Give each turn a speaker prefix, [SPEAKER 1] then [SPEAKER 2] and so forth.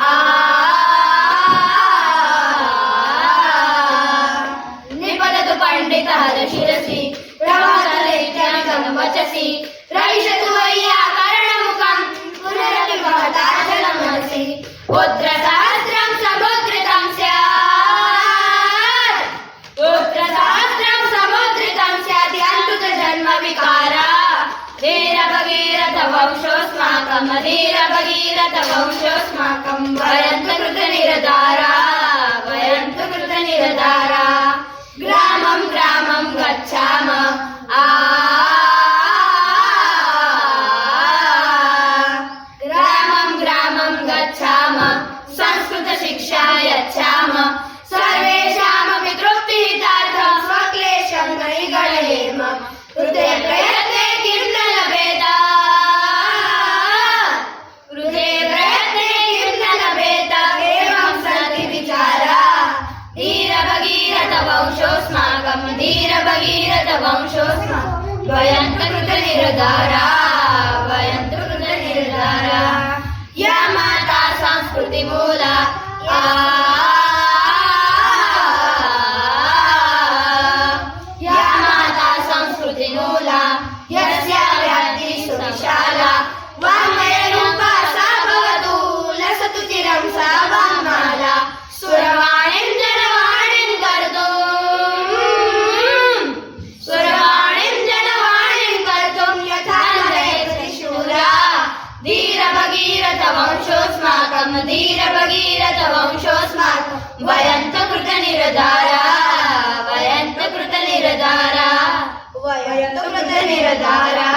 [SPEAKER 1] आ निपततु पंडितः शिरसि प्रभातले त्यागं वचसि रविशतु वैयाकरणमुखं पुनरपि महता जलमसि पुत्रसहस्रं समुद्रितं स्यात् पुत्रसहस्रं समुद्रितं स्यात् यन्तु जन्म विकारा धीर भगीरथ वंशोऽस्माकं धीर भगीरथ वंशोऽस्माकं वयन्तु कृतनिरधारा वयन्तु कृतनिरधारा ग्रामं ग्रामं गच्छामः ग्रामं ग्रामं गच्छामः संस्कृतशिक्षा यच्छामः सर्वेषामपि तृप्तिहितार्थं स्वक्लेशं नैगणयेम हृदयप्रयत्ने किं न लभेत हृदयप्रयत्ने किं न लभेत एवं सति विचारा धीर भगीरथ वंशोऽस्माकं धीर भगीरथ वंशोऽस्माकं वयन्तु कृतनिर्धारा वयन्तु कृतनिर्धारा या माता संस्कृतिमूला या माता संस्कृतिमूला यस्या व्याप्तिः सुविशाला वाङ्मयरूपा सा भवतु लसतु चिरं सा वाङ्माला सुरवाणीं जनवाणीं कर्तुं यथा नरयति शूरा धीर भगीरथ वंशोऽस्माकं धीर भगीरथ वंशोऽस्माकं वयन्तु कृतनिर्धारा वयन्तु कृतनिर्धारा वयन्तु कृतनिर्धारा